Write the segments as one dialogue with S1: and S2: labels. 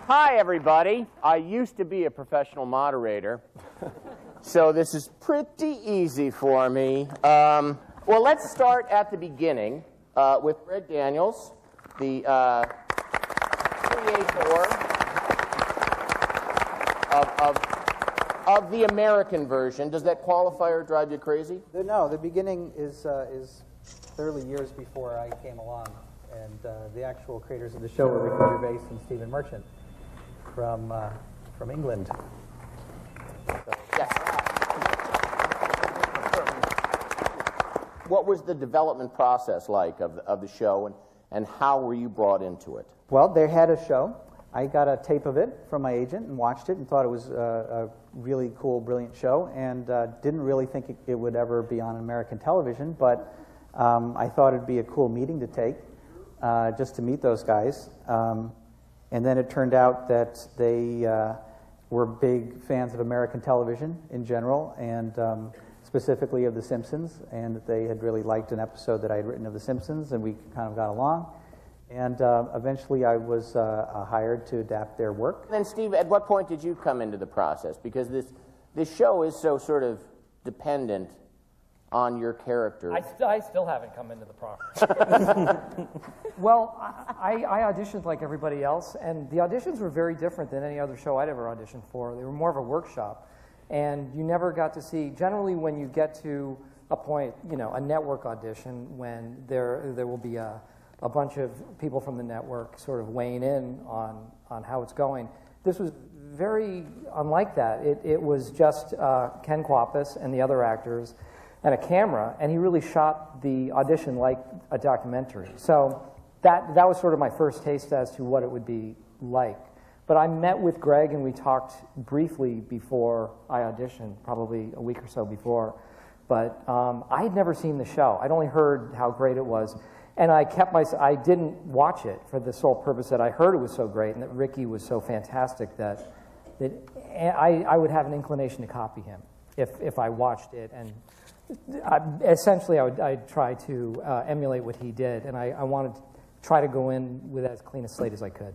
S1: Hi, everybody. I used to be a professional moderator, so this is pretty easy for me. Well, let's start at the beginning with Greg Daniels, the creator of the American version. Does that qualifier drive you crazy?
S2: No, the beginning is clearly years before I came along, and the actual creators of the show were Ricky Gervais and Stephen Merchant from England. So.
S1: Yes. What was the development process like of the show, and how were you brought into it?
S2: Well, they had a show. I got a tape of it from my agent and watched it and thought it was a really cool, brilliant show, and didn't really think it would ever be on American television, but I thought it'd be a cool meeting to take, just to meet those guys. And then it turned out that they were big fans of American television in general, and specifically of The Simpsons, and that they had really liked an episode that I had written of The Simpsons, and we kind of got along. And eventually I was hired to adapt their work.
S1: And then, Steve, at what point did you come into the process? Because this show is so sort of dependent on your character.
S3: I still haven't come into the process. Well, I auditioned like everybody else, and the auditions were very different than any other show I'd ever auditioned for. They were more of a workshop, and you never got to see, generally when you get to a point, a network audition, when there will be a bunch of people from the network sort of weighing in on how it's going. This was very unlike that. It was just Ken Kwapis and the other actors and a camera, and he really shot the audition like a documentary. So that was sort of my first taste as to what it would be like. But I met with Greg and we talked briefly before I auditioned, probably a week or so before. But I had never seen the show. I'd only heard how great it was. And I didn't watch it for the sole purpose that I heard it was so great and that Ricky was so fantastic that I would have an inclination to copy him if I watched it. And essentially I'd try to emulate what he did, and I wanted to try to go in with as clean a slate as I could.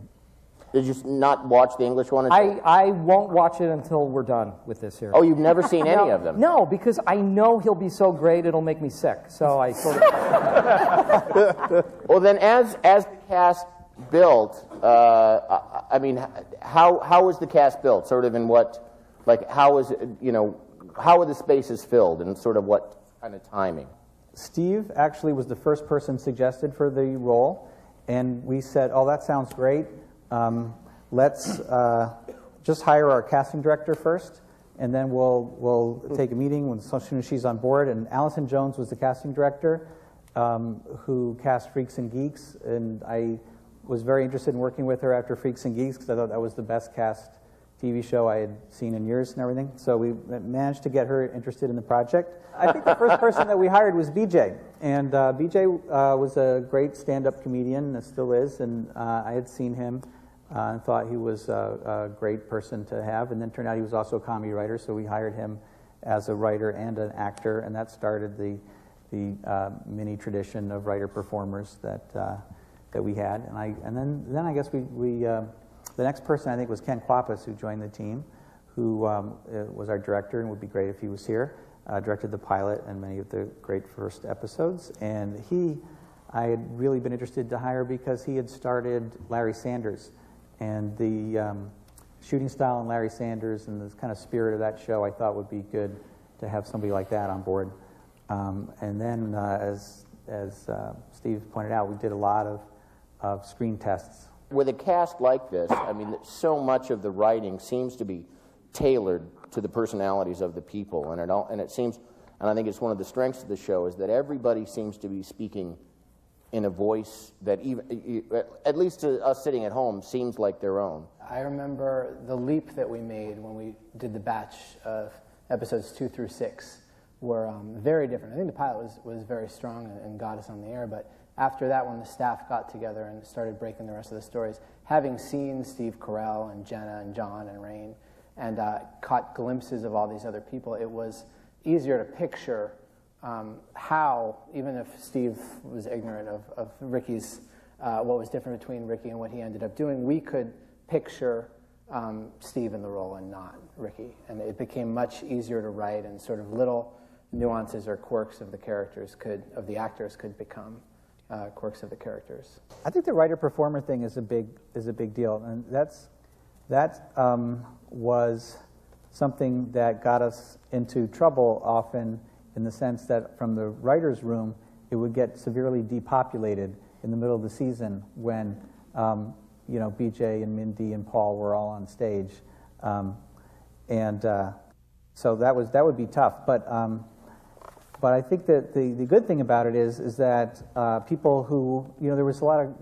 S1: Did you not watch the English one?
S3: I won't watch it until we're done with this series.
S1: Oh, you've never seen any of them?
S3: No, because I know he'll be so great it'll make me sick. So I sort of...
S1: Well, then, as the cast built, I mean, how was the cast built? Sort of in what, like, how was it, how were the spaces filled, and sort of what kind of timing?
S2: Steve actually was the first person suggested for the role, and we said, oh, that sounds great. Let's just hire our casting director first, and then we'll take a meeting as soon as she's on board. And Allison Jones was the casting director who cast Freaks and Geeks, and I was very interested in working with her after Freaks and Geeks because I thought that was the best cast TV show I had seen in years and everything. So we managed to get her interested in the project. I think the first person that we hired was BJ. And BJ was a great stand-up comedian, still is, and I had seen him and thought he was a great person to have. And then turned out he was also a comedy writer, so we hired him as a writer and an actor, and that started the mini tradition of writer-performers that we had. And then I guess the next person, I think, was Ken Kwapis, who joined the team, who was our director, and would be great if he was here, directed the pilot and many of the great first episodes. And I had really been interested to hire because he had started Larry Sanders. And the shooting style in Larry Sanders and the kind of spirit of that show, I thought would be good to have somebody like that on board. And then, as Steve pointed out, we did a lot of screen tests.
S1: With a cast like this, I mean, so much of the writing seems to be tailored to the personalities of the people, and it seems, and I think it's one of the strengths of the show, is that everybody seems to be speaking in a voice that even, at least to us sitting at home, seems like their own.
S4: I remember the leap that we made when we did the batch of episodes 2 through 6 were very different. I think the pilot was very strong and got us on the air, but after that, when the staff got together and started breaking the rest of the stories, having seen Steve Carell and Jenna and John and Rain, and caught glimpses of all these other people, it was easier to picture how, even if Steve was ignorant of Ricky's, what was different between Ricky and what he ended up doing, we could picture Steve in the role and not Ricky. And it became much easier to write, and sort of little nuances or quirks of the characters could become quirks of the characters.
S2: I think the writer-performer thing is a big deal, and that was something that got us into trouble often, in the sense that from the writer's room, it would get severely depopulated in the middle of the season when BJ and Mindy and Paul were all on stage, so that would be tough. But I think that the good thing about it is that people who, there was a lot of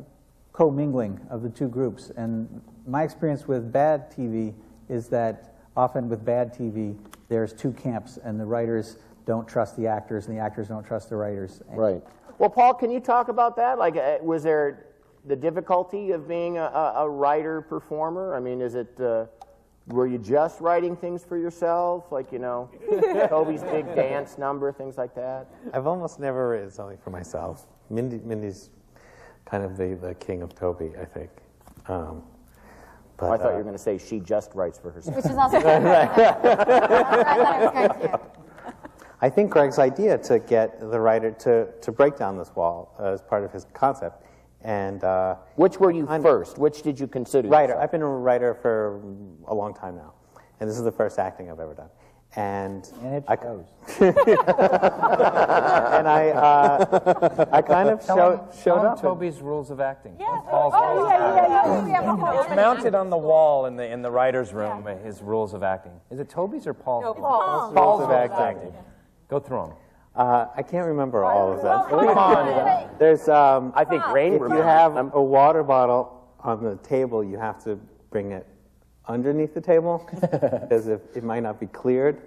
S2: commingling of the two groups, and my experience with bad TV is that often with bad TV, there's two camps, and the writers don't trust the actors, and the actors don't trust the writers.
S1: Right. Well, Paul, can you talk about that? Like, was there the difficulty of being a writer-performer? I mean, is it, were you just writing things for yourself? Like, Toby's big dance number, things like that?
S5: I've almost never written something for myself. Mindy's kind of the king of Toby, I think. But,
S1: I thought you were going to say she just writes for herself.
S6: Which is also I thought it was going to.
S5: I think Greg's idea to get the writer to break down this wall as part of his concept. And
S1: which were you first? Which did you consider
S5: writer?
S1: yourself?
S5: I've been a writer for a long time now, and this is the first acting I've ever done. And
S2: it shows.
S5: And I kind of showed up.
S7: Toby's rules of acting.
S6: Yeah.
S7: Paul's rules of acting.
S6: Yeah.
S7: It's mounted on the wall in the writer's room. His rules of acting. Is it Toby's or Paul's?
S6: No,
S7: rules?
S5: Rules of acting.
S7: Go through them.
S5: I can't remember all of them.
S1: Come on.
S5: There's
S1: I think Rain
S5: if you have a water bottle on the table, you have to bring it underneath the table, because it might not be cleared.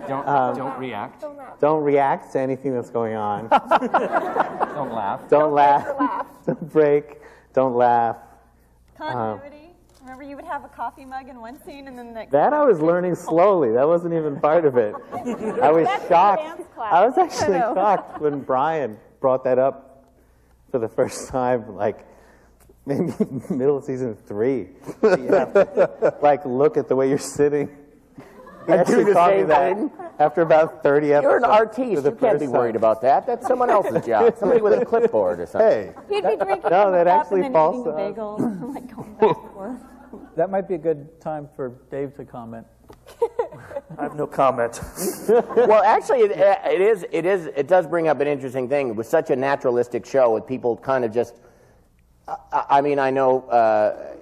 S7: Don't react.
S5: Don't react to anything that's going on.
S7: Don't laugh.
S5: Don't laugh. Don't break. Don't laugh.
S6: Continuity. Remember, you would have a coffee mug in one scene, and then the next.
S5: That I was learning slowly. That wasn't even part of it. I was shocked. I was actually shocked when Brian brought that up for the first time, like maybe middle of season 3. You have to look at the way you're sitting. He actually taught me that after about 30 episodes.
S1: You're an artiste. You can't be worried about that. That's someone else's job. Somebody with a clipboard or something.
S5: Hey.
S6: He'd be drinking
S5: No, that
S6: cup
S5: actually
S6: and then
S5: falls
S6: eating
S5: down.
S6: bagels, like going back and forth.
S2: That might be a good time for Dave to comment.
S8: I have no comment.
S1: Well, actually, it does bring up an interesting thing. It was such a naturalistic show with people kind of just, I mean, I know,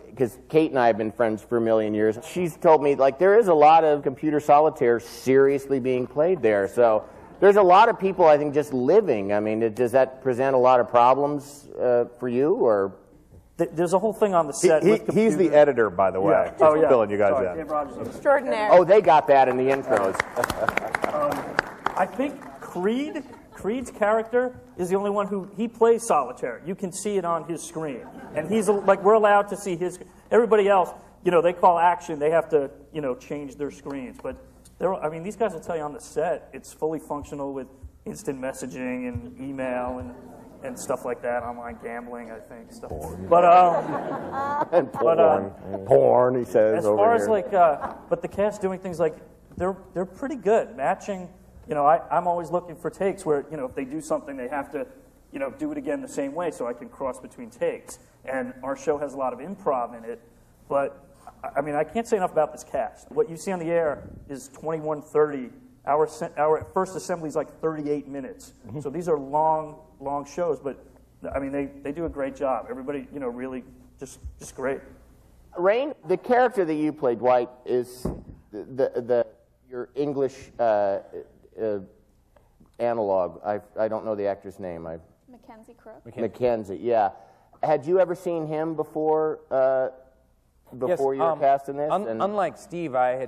S1: because Kate and I have been friends for a million years. She's told me, like, there is a lot of computer solitaire seriously being played there. So there's a lot of people, I think, just living. I mean, does that present a lot of problems for you, or?
S8: There's a whole thing on the set.
S9: He's the editor, by the way.
S8: Yeah. Oh, yeah.
S9: Filling you guys
S8: Sorry,
S9: in.
S8: Dave Rogers.
S6: Extraordinary.
S1: Oh, they got that in the intros.
S8: I think Creed's character is the only one he plays solitaire. You can see it on his screen. And he's like, we're allowed to see his, everybody else, they call action, they have to, change their screens. But these guys will tell you on the set, it's fully functional with instant messaging and email and stuff like that, online gambling, I think. Stuff. But
S1: And porn, he says.
S8: as
S1: over
S8: far
S1: here.
S8: as but the cast doing things like they're pretty good matching. I'm always looking for takes where if they do something, they have to do it again the same way, so I can cross between takes. And our show has a lot of improv in it, but I can't say enough about this cast. What you see on the air is 21:30. Our first assembly is like 38 minutes. Mm-hmm. So these are long shows, but they do a great job. Everybody, really just great.
S1: Rain, the character that you played, Dwight, is your English analog. I don't know the actor's name.
S6: Mackenzie Crook.
S1: Mackenzie, yeah. Had you ever seen him before you were cast in this?
S7: Unlike Steve, I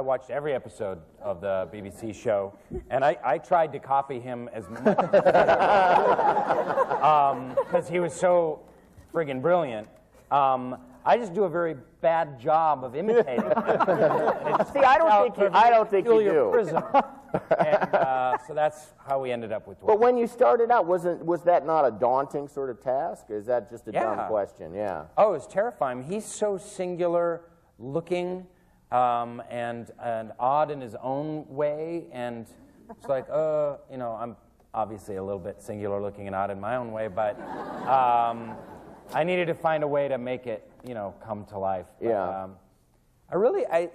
S7: watched every episode of the BBC show, and I tried to copy him as much because he was so friggin' brilliant. I just do a very bad job of imitating him.
S1: See, I don't think you do.
S7: Prism. And so that's how we ended up with Dwight.
S1: But when you started out, was that not a daunting sort of task? Or is that just a dumb question? Yeah.
S7: Oh, it was terrifying. He's so singular looking and odd in his own way. And it's like, you know, I'm obviously a little bit singular looking and odd in my own way, but I needed to find a way to make it, you know, come to life. But,
S1: Yeah.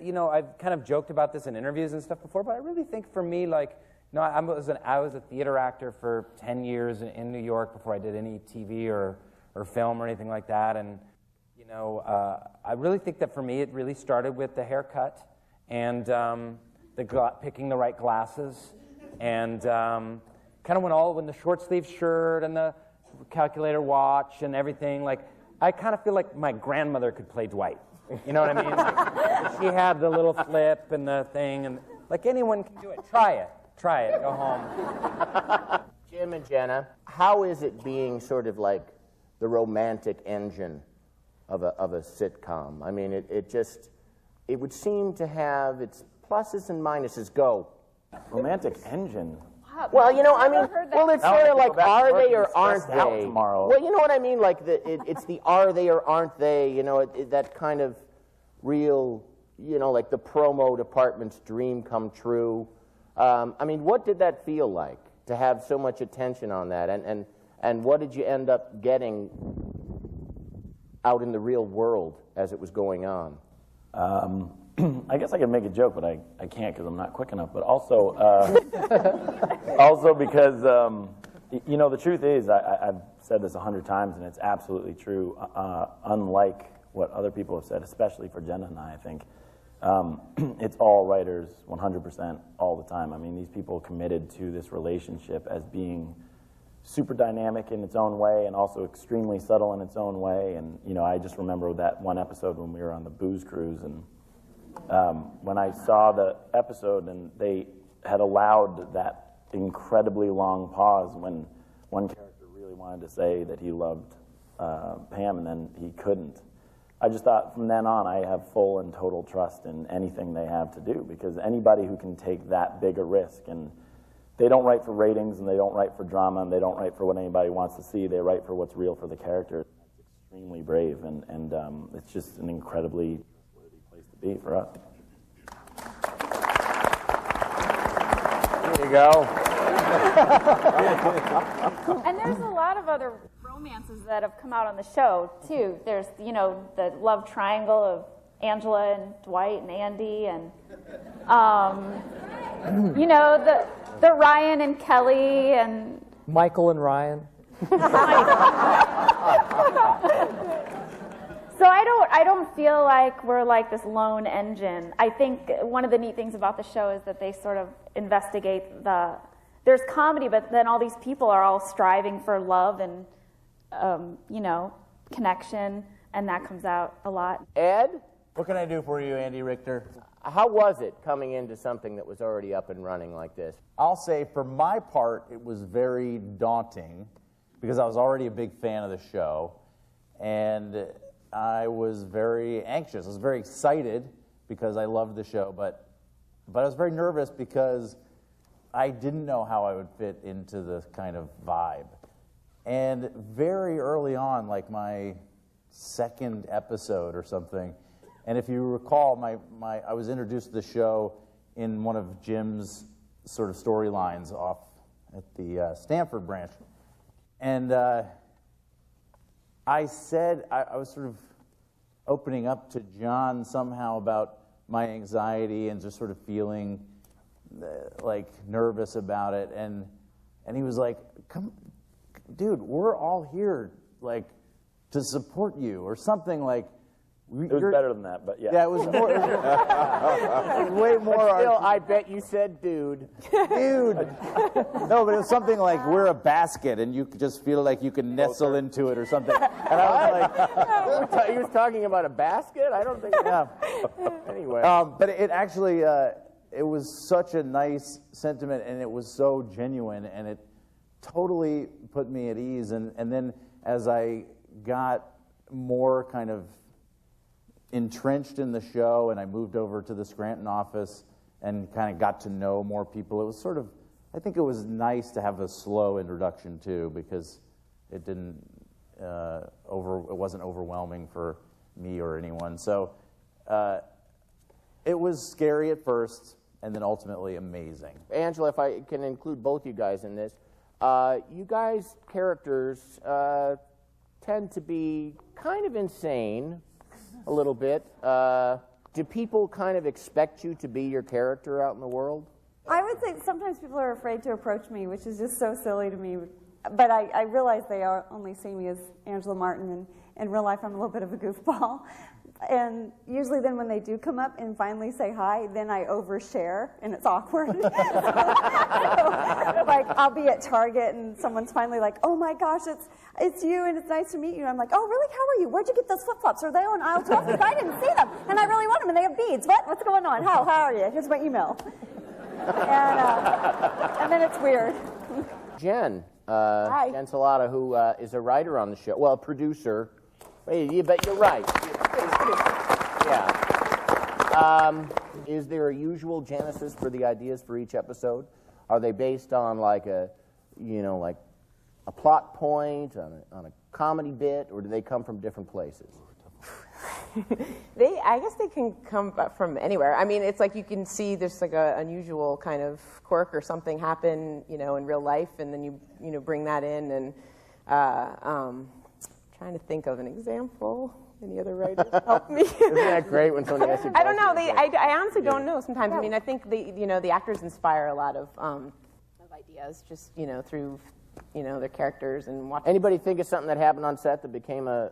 S7: you know, I've kind of joked about this in interviews and stuff before, but I really think for me, like, you know, I was a theater actor for 10 years in New York before I did any TV or film or anything like that. And, you know, I really think that for me, it really started with the haircut and picking the right glasses and kind of when the short sleeve shirt and the calculator watch and everything, like, I kind of feel like my grandmother could play Dwight. You know what I mean? Like, she had the little flip and the thing, and like anyone can do it. Try it. Go home.
S1: Jim and Jenna, how is it being sort of like the romantic engine of a sitcom? I mean, it would seem to have its pluses and minuses. Go.
S5: Romantic engine.
S1: Well, you know, I mean, well, it's sort of like, are they or aren't they?
S5: Tomorrow.
S1: Well, you know what I mean? Like, it's the are they or aren't they, you know, that kind of real, you know, like the promo department's dream come true. I mean, what did that feel like to have so much attention on that? And what did you end up getting out in the real world as it was going on?
S5: I guess I could make a joke, but I can't because I'm not quick enough. But also, also because, you know, the truth is, I've said this 100 times, and it's absolutely true, unlike what other people have said, especially for Jenna and I think. It's all writers 100% all the time. I mean, these people committed to this relationship as being super dynamic in its own way and also extremely subtle in its own way. And, you know, I just remember that one episode when we were on the booze cruise, and when I saw the episode and they had allowed that incredibly long pause when one character really wanted to say that he loved Pam and then he couldn't, I just thought from then on I have full and total trust in anything they have to do, because anybody who can take that big a risk, and they don't write for ratings and they don't write for drama and they don't write for what anybody wants to see, they write for what's real for the character. It's extremely brave, and it's just an incredibly place to be for us.
S7: There you go.
S6: And there's a lot of other romances that have come out on the show, too. There's, you know, the love triangle of Angela and Dwight and Andy, and, you know, the Ryan and Kelly and...
S3: Michael and Ryan.
S6: So I don't feel like we're like this lone engine. I think one of the neat things about the show is that they sort of investigate there's comedy, but then all these people are all striving for love and, you know, connection, and that comes out a lot.
S1: Ed?
S10: What can I do for you, Andy Richter?
S1: How was it coming into something that was already up and running like this?
S10: I'll say for my part, it was very daunting because I was already a big fan of the show, and I was very anxious. I was very excited because I loved the show, but I was very nervous because I didn't know how I would fit into this kind of vibe. And very early on, like my second episode or something, and if you recall, I was introduced to the show in one of Jim's sort of storylines off at the Stanford branch. And I said, I was sort of opening up to John somehow about my anxiety and just sort of feeling like nervous about it. And he was like, "Come, dude, we're all here like to support you," or something like.
S5: It was better than that, but yeah.
S10: Yeah, it was more. Way more.
S1: But still, I bet you said, "Dude."
S10: Dude. No, but it was something like, we're a basket, and you just feel like you can nestle into it or something. And I was like,
S1: He was talking about a basket? I don't think.
S10: yeah.
S1: Anyway.
S10: But it actually, it was such a nice sentiment, and it was so genuine, and it totally put me at ease. And then as I got more kind of entrenched in the show, and I moved over to the Scranton office, and kind of got to know more people. It was sort of, I think it was nice to have a slow introduction too, because it didn't it wasn't overwhelming for me or anyone. So it was scary at first, and then ultimately amazing.
S1: Angela, if I can include both you guys in this, you guys' characters tend to be kind of insane a little bit. Do people kind of expect you to be your character out in the world?
S11: I would say sometimes people are afraid to approach me, which is just so silly to me. But I realize they only see me as Angela Martin, and in real life I'm a little bit of a goofball. And usually then when they do come up and finally say hi, then I overshare, and it's awkward. So, like, I'll be at Target, and someone's finally like, oh my gosh, it's you, and it's nice to meet you. And I'm like, oh really, how are you? Where'd you get those flip-flops? Are they on aisle 12? Because I didn't see them, and I really want them, and they have beads. What's going on? How are you? Here's my email. And then it's weird.
S1: Jen,
S11: Hi.
S1: Jen Salata, who is a writer on the show, well, a producer. But you're right. Yeah. Is there a usual genesis for the ideas for each episode? Are they based on like a plot point, on a comedy bit, or do they come from different places?
S12: I guess they can come from anywhere. I mean, it's like you can see there's like a unusual kind of quirk or something happen, in real life, and then you bring that in. And trying to think of an example. Any other writers help me?
S1: Isn't that great when somebody asks you?
S12: I don't know. I honestly don't know. Sometimes, I mean, I think the actors inspire a lot of ideas just through their characters and watching.
S1: Anybody think of something that happened on set that became a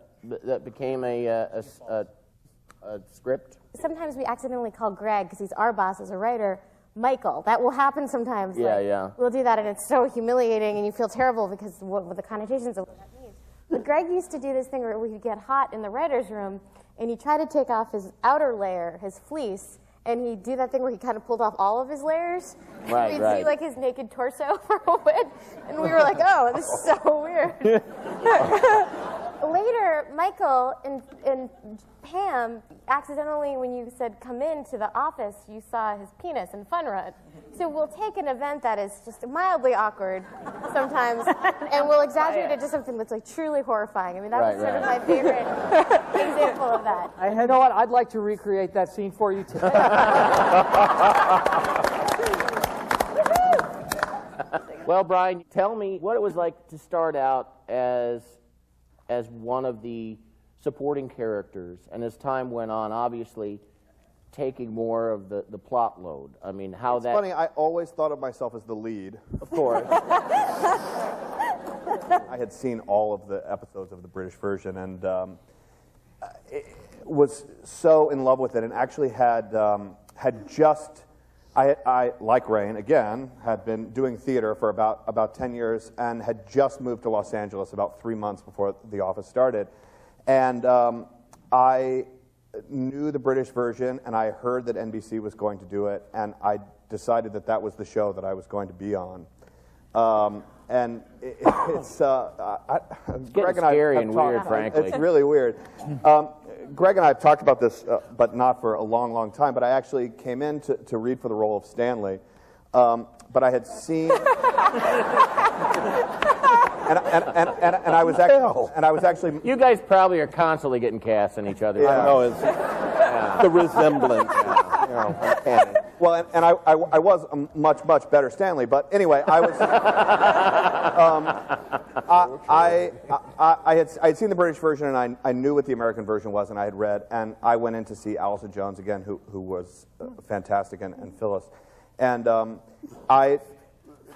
S1: script?
S13: Sometimes we accidentally call Greg, because he's our boss as a writer, Michael. That will happen sometimes.
S1: Yeah,
S13: like,
S1: yeah.
S13: We'll do that, and it's so humiliating, and you feel terrible because what the connotations of what that means. But Greg used to do this thing where he'd get hot in the writer's room, and he'd try to take off his outer layer, his fleece, and he'd do that thing where he kind of pulled off all of his layers.
S1: Right,
S13: We'd
S1: right.
S13: see like his naked torso for a bit, and we were like, oh, this is so weird. Later, Michael and Pam, accidentally, when you said come into the office, you saw his penis in Fun Run. So we'll take an event that is just mildly awkward sometimes, and we'll exaggerate it to something that's like truly horrifying. I mean, that was sort of my favorite example of that.
S3: You know what? I'd like to recreate that scene for you today.
S1: Well, Brian, tell me what it was like to start out as one of the supporting characters, and as time went on, obviously taking more of the plot load. I mean, how
S14: it's
S1: that...
S14: funny, I always thought of myself as the lead.
S1: Of course.
S14: I had seen all of the episodes of the British version, and was so in love with it, and actually had just... I, like Rain, again, had been doing theater for about 10 years and had just moved to Los Angeles about 3 months before The Office started. And I knew the British version, and I heard that NBC was going to do it, and I decided that that was the show that I was going to be on. And it's
S1: getting scary and weird, frankly.
S14: It's really weird. Greg and I have talked about this, but not for a long, long time. But I actually came in to read for the role of Stanley, but I had seen, and I was actually.
S1: You guys probably are constantly getting cast in each other.
S14: Yeah.
S1: I know it's
S14: the resemblance. Uncanny. Well, and I was a much better Stanley, but anyway, I was. I had seen the British version, and I knew what the American version was, and I had read, and I went in to see Allison Jones again, who was fantastic, and Phyllis, and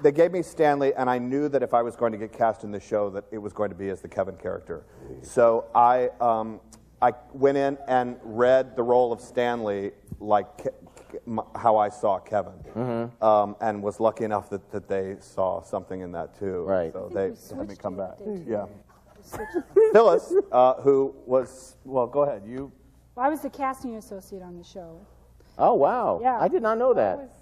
S14: they gave me Stanley, and I knew that if I was going to get cast in the show, that it was going to be as the Kevin character. So I went in and read the role of Stanley like how I saw Kevin, and was lucky enough that they saw something in that too.
S1: Right.
S14: So they had me come back. Yeah. Phyllis, who was, well, go ahead. You.
S15: Well, I was the casting associate on the show.
S1: Oh, wow.
S15: Yeah.
S1: I did not know that.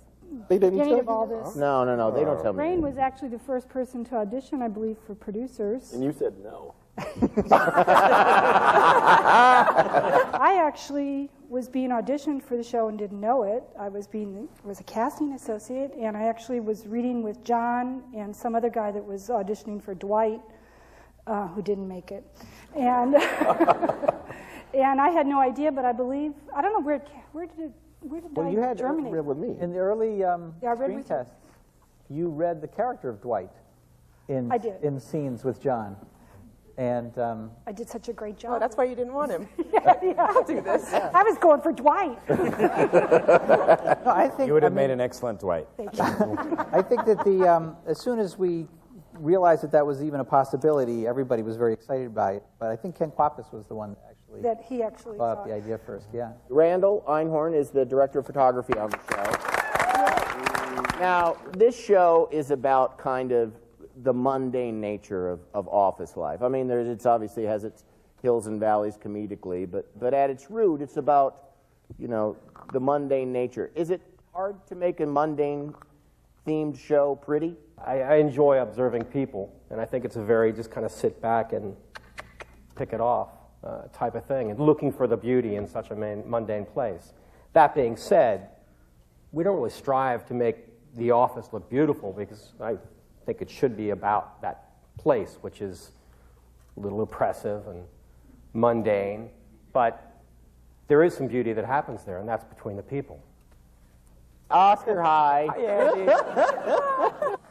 S14: They didn't tell
S15: Beginning of
S14: you?
S15: all this.
S1: No, they don't tell me.
S15: Rain was actually the first person to audition, I believe, for producers.
S14: And you said no.
S15: I actually was being auditioned for the show and didn't know it. I was a casting associate, and I actually was reading with John and some other guy that was auditioning for Dwight, who didn't make it. And and I had no idea, but I believe, I don't know where did
S2: Well, you had
S15: germinate?
S2: read with me. In the early
S15: I read
S2: screen
S15: with you.
S2: tests, you read the character of Dwight in,
S15: I did.
S2: in scenes with John. And
S15: I did such a great job.
S12: Oh, that's why you didn't want him.
S15: yeah.
S12: I'll do this.
S15: I was going for Dwight.
S2: no, I think
S9: You would have made an excellent Dwight.
S2: I think that as soon as we realized that was even a possibility, everybody was very excited by it. But I think Ken Quapis was the one that
S15: He actually
S2: thought
S15: thought.
S2: the idea first. Yeah.
S1: Randall Einhorn is the director of photography on the show. Now, this show is about kind of the mundane nature of office life. I mean, it's obviously has its hills and valleys comedically, but at its root, it's about, the mundane nature. Is it hard to make a mundane themed show pretty?
S16: I enjoy observing people, and I think it's a very just kind of sit back and pick it off type of thing, and looking for the beauty in such a mundane place. That being said, we don't really strive to make the office look beautiful, because I think it should be about that place, which is a little oppressive and mundane, but there is some beauty that happens there, and that's between the people.
S1: Oscar, hi.
S16: Hi,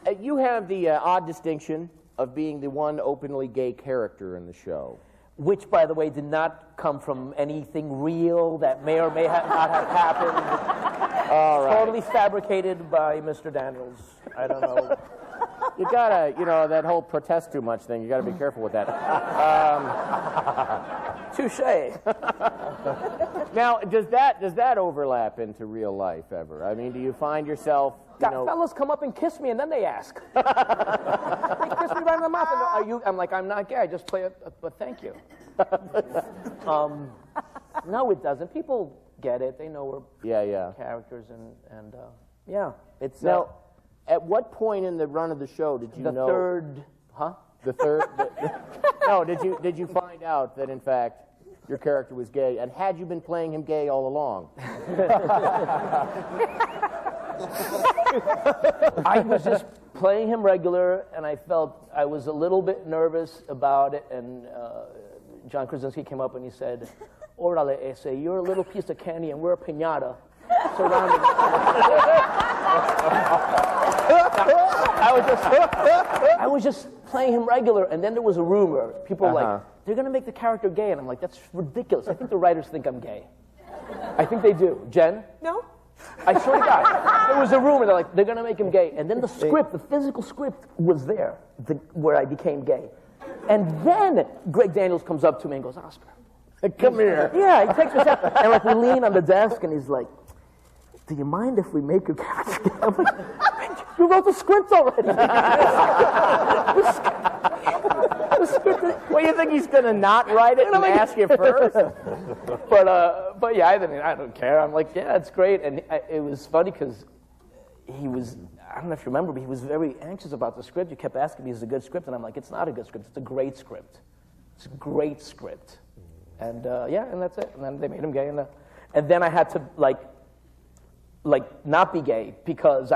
S1: Andy. You have the odd distinction of being the one openly gay character in the show.
S17: Which, by the way, did not come from anything real that may or may not have happened.
S1: All right.
S17: Totally fabricated by Mr. Daniels. I don't know.
S1: You gotta, that whole protest too much thing, you gotta be careful with that.
S17: Touche.
S1: Now, does that overlap into real life ever? I mean, do you find yourself,
S17: Fellas come up and kiss me, and then they ask. They kiss me right in the mouth, and are you? I'm like, I'm not gay. I just play it, but thank you. No, it doesn't. People get it. They know we're characters, and yeah, it's
S1: now. At what point in the run of the show did you know?
S17: The third, huh?
S1: The third. No, did you find out that in fact your character was gay, and had you been playing him gay all along?
S17: I was just playing him regular, and I felt I was a little bit nervous about it, and John Krasinski came up and he said, "Orale ese, you're a little piece of candy, and we're a piñata surrounding." I was just playing him regular, and then there was a rumor. People were like, they're going to make the character gay, and I'm like, that's ridiculous. I think the writers think I'm gay. I think they do. Jen?
S12: No.
S17: I swear to God. There was a rumor, they're going to make him gay. And then the script, the physical script was there, where I became gay. And then Greg Daniels comes up to me and goes, "Oscar,
S1: come here."
S17: Yeah, he takes me aside, and like we lean on the desk, and he's like, "Do you mind if we make your character gay?" I'm like, "You wrote the script already."
S1: Well, you think he's going to not write it and ask you first?
S17: But yeah, I don't care. I'm like, yeah, it's great. And it was funny because he was, I don't know if you remember, but he was very anxious about the script. You kept asking me, is it a good script? And I'm like, it's not a good script. It's a great script. It's a great script. And yeah, and that's it. And then they made him gay. And then I had to like not be gay because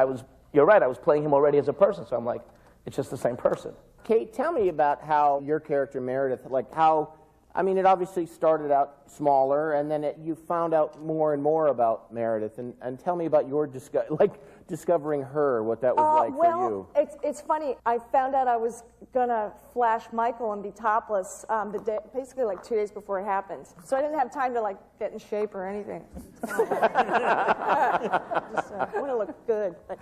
S17: you're right, I was playing him already as a person. So I'm like, it's just the same person.
S1: Kate, tell me about how your character Meredith, it obviously started out smaller, and then you found out more and more about Meredith, and tell me about your discovering her, what that was like for you.
S18: It's funny. I found out I was gonna flash Michael and be topless basically like 2 days before it happened. So I didn't have time to get in shape or anything. Just want to look good. But,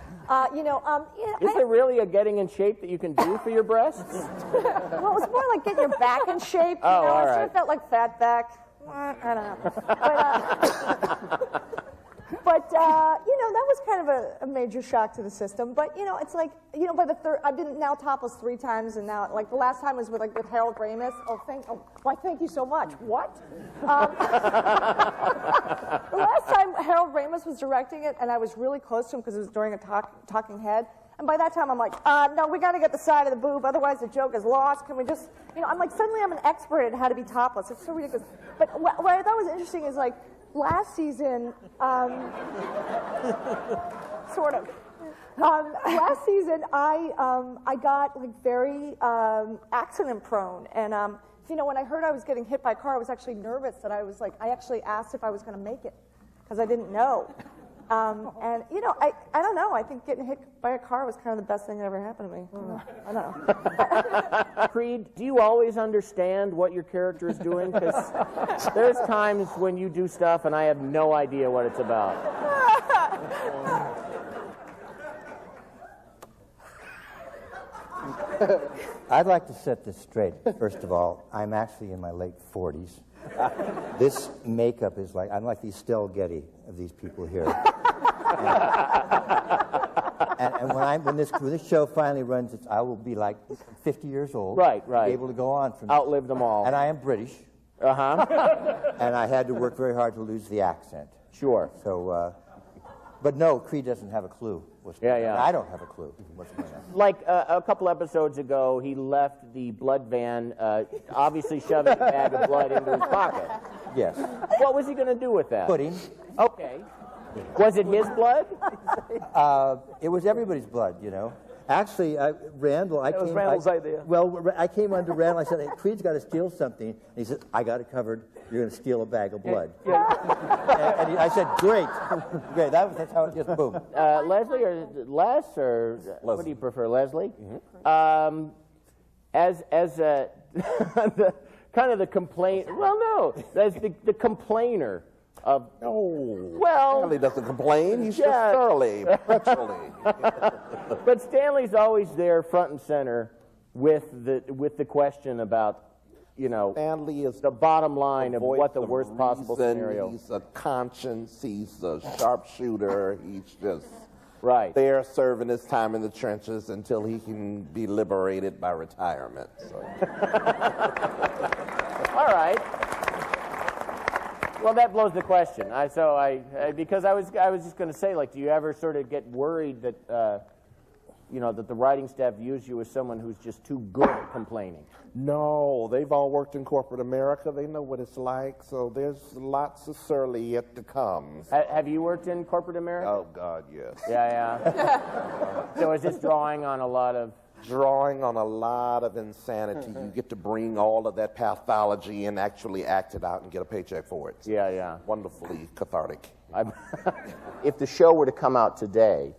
S1: is there really a getting in shape that you can do for your breasts?
S18: Well, it was more like getting your back in shape.
S1: All
S18: I
S1: right.
S18: sort of felt like fat back. I don't know. But that was kind of a major shock to the system. But, it's like, by the third, I've been now topless 3 times, and now, the last time was with Harold Ramis. Thank you so much. What? The last time Harold Ramis was directing it, and I was really close to him because it was during a talking head. And by that time, I'm like, no, we got to get the side of the boob, otherwise the joke is lost. Can we just, I'm like, suddenly I'm an expert at how to be topless. It's so ridiculous. But what I thought was interesting is, like, last season, sort of. Last season, I got, like, very accident prone. And, when I heard I was getting hit by a car, I was actually nervous that I was like, I actually asked if I was going to make it because I didn't know. And, I don't know. I think getting hit by a car was kind of the best thing that ever happened to me. I don't know.
S1: Creed, do you always understand what your character is doing? Because there's times when you do stuff and I have no idea what it's about.
S19: I'd like to set this straight. First of all, I'm actually in my late 40s. This makeup is like, I'm like the Estelle Getty of these people here. And when this show finally runs, I will be like 50 years old.
S1: Right.
S19: Be able to go on from
S1: outlive them all.
S19: And I am British. And I had to work very hard to lose the accent.
S1: Sure.
S19: So, but no, Creed doesn't have a clue. I don't have a clue what's going on.
S1: Like a couple episodes ago, he left the blood van, obviously shoving a bag of blood into his pocket.
S19: Yes.
S1: What was he going to do with that?
S19: Pudding.
S1: Okay. Was it his blood?
S19: It was everybody's blood, Actually, Randall,
S17: That was Randall's idea.
S19: Well, I came under Randall. I said, hey, Creed's got to steal something. And he said, I got it covered. You're going to steal a bag of blood. And I said, great. Great. That's how it just boom.
S1: Leslie or Les or what do you prefer, Leslie? Mm-hmm. As the kind of the complaint. Well, no, as the complainer.
S20: Stanley doesn't complain. He's just thoroughly, perpetually.
S1: But Stanley's always there, front and center, with the question about,
S20: Stanley is
S1: the bottom line of what the worst possible
S20: reason.
S1: scenario.
S20: He's a conscience. He's a sharpshooter. He's just
S1: there
S20: serving his time in the trenches until he can be liberated by retirement. So.
S1: All right. Well, that blows the question. Because I was just going to say, like, do you ever sort of get worried that, that the writing staff views you as someone who's just too good at complaining?
S20: No, they've all worked in corporate America. They know what it's like. So there's lots of surly yet to come.
S1: Have you worked in corporate America?
S20: Oh, God, yes.
S1: Yeah. So is this drawing on a lot of
S20: insanity? You get to bring all of that pathology and actually act it out and get a paycheck for it.
S1: Yeah.
S20: Wonderfully cathartic.
S1: If the show were to come out today,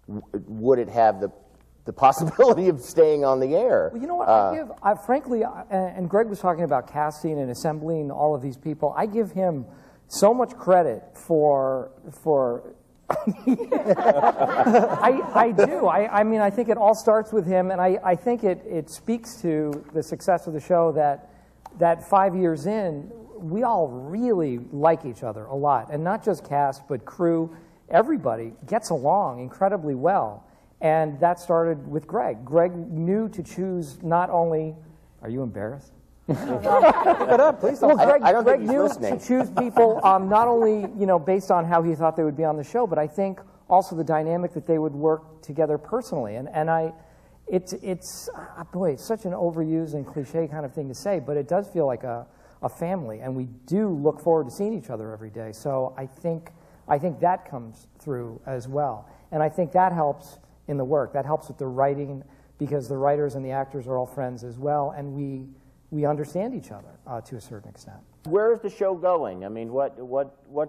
S1: would it have the possibility of staying on the air?
S3: Well, you know what? frankly, and Greg was talking about casting and assembling all of these people. I give him so much credit for I do. I mean, I think it all starts with him, and I think it speaks to the success of the show that 5 years in, we all really like each other a lot. And not just cast, but crew, everybody gets along incredibly well. And that started with Greg. Greg knew to choose not only, are you embarrassed?
S1: Please don't.
S3: Greg knew to choose people not only based on how he thought they would be on the show, but I think also the dynamic that they would work together personally. It's such an overused and cliche kind of thing to say, but it does feel like a family, and we do look forward to seeing each other every day. So I think that comes through as well, and I think that helps in the work. That helps with the writing because the writers and the actors are all friends as well, and we understand each other to a certain extent.
S1: Where is the show going? I mean, what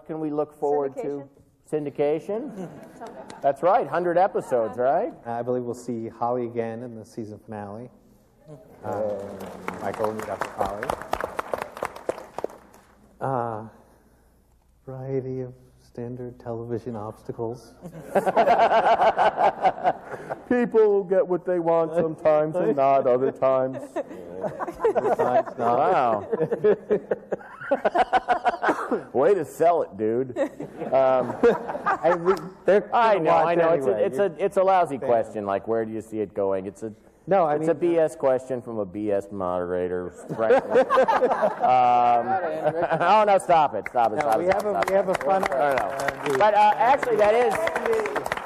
S1: can we look forward to? Syndication? That's right, 100 episodes, right?
S16: I believe we'll see Holly again in the season finale. Michael will meet up with Holly. Variety of standard television obstacles.
S20: People get what they want sometimes and not other times.
S16: Sometimes not.
S1: Wow. Way to sell it, dude. I know. Anyway. It's a lousy question. Like, where do you see it going? It's a BS question from a BS moderator. Frankly. Oh no! Stop it!
S16: We have a fun.
S1: But actually, that is.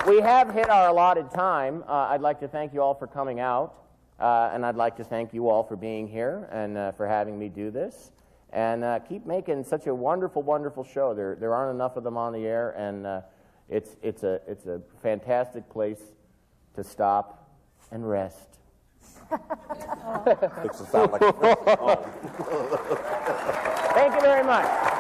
S1: we have hit our allotted time. I'd like to thank you all for coming out, and I'd like to thank you all for being here and for having me do this. And keep making such a wonderful, wonderful show. There aren't enough of them on the air, and it's a fantastic place to stop and rest.
S14: Makes it sound like
S1: Thank you very much.